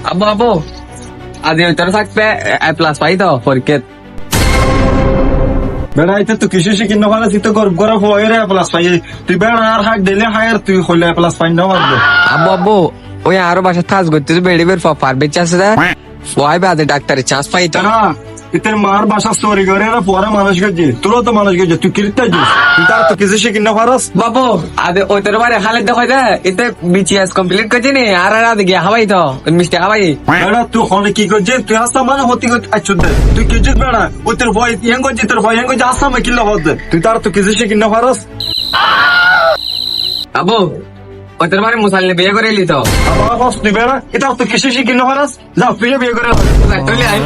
আব্বু আব্বু আজ তোর থাকবে এ প্লাস পাই তো পরীক্ষা বেড়া এটা তো কিছু শিখি না পারে তুই তো গরম হয়ে রে প্লাস পাই তুই বেড়া আর হাক দিলে হায়ার তুই হইলে প্লাস পাই না পারবে আব্বু আব্বু ওই আরো বাসা কাজ করতে বেড়ে বের পারবে চাষে ওয়াই বাদে ডাক্তারের চান্স পাই তো না এদের মার বাসা স্টোরি করে না পরে মানুষ গেছে তোরও তো মানুষ গেছে তুই কিরতে যাস তুই তার তো কিছু শিখি না পারস বাবু আদে ওই তোর বারে হালে দেখা যায় এতে বিচিএস কমপ্লিট করছি নি আর আদে গিয়ে হাবাই তো মিষ্টি হাবাই বেড়া তুই হলে কি করছিস তুই আসতা মানে হতি আচ্ছু তুই কিছু বেড়া ও তোর ভয় ইয়াং করছি তোর ভয় ইয়াং করছি আসতাম কিল্লা হতে তুই তার তো কিছু শিখি না পারস আবু ওই তোর বারে মুসাল্লি বিয়ে করে এলি তো আবার হস তুই বেড়া এটা তো কিছু শিখি না পারস যা তুই বিয়ে করে চলে আয়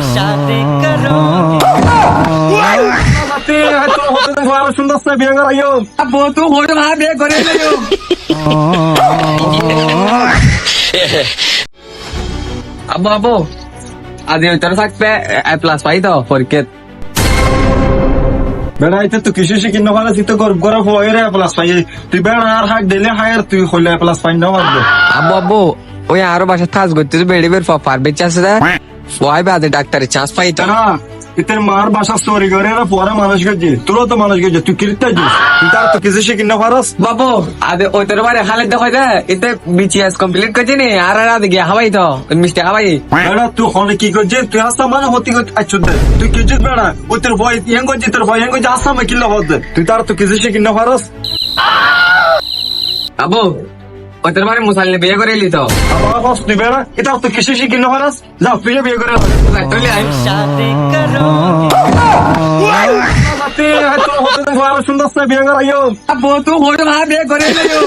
সুন্দর বিয়ে করে আইও আব্বু তুই হইতো না বিয়ে করে এলিও আব্বু আব্বু আজ ওই তোর থাকবে এ প্লাস পাই তো পরীক্ষা বেড়া এটা তো কিছু শিখি না পারে তুই তো গরম হয়ে রে প্লাস পাই তুই বেড়া আর হাক দিলে হায়ার তুই হইলে প্লাস পাই না পারবে আব্বু আব্বু ওই আরো বাসা কাজ করতে বেড়ে বের পারবে চাষে ওয়াই বাদে ডাক্তারের চান্স পাই তো না এদের মার বাসা স্টোরি করে না পরে মানুষ গেছে তোরও তো মানুষ গেছে তুই কিরতে যাস তুই তার তো কিছু শিখি না পারস বাবু আদে ওই তোর বারে হালে দেখা যায় এতে বিচিএস কমপ্লিট করছি নি আর আদে গিয়ে হাবাই তো মিষ্টি হাবাই বেড়া তুই হলে কি করছিস তুই আসতা মানে হতি আচ্ছু তুই কিছু বেড়া ও তোর ভয় ইয়াং করছি তোর ভয় ইয়াং করছি আসতাম কিল্লা হতে তুই তার তো কিছু শিখি না পারস আবু ওই তোর বারে মুসাল্লি বিয়ে করে এলি তো আবার হস তুই বেড়া এটা তো কিছু শিখি না পারস যা তুই বিয়ে করে চলে আয় সুন্দর বিয়ে করে আইও আব্বু তুই হইতো না বিয়ে করে এলিও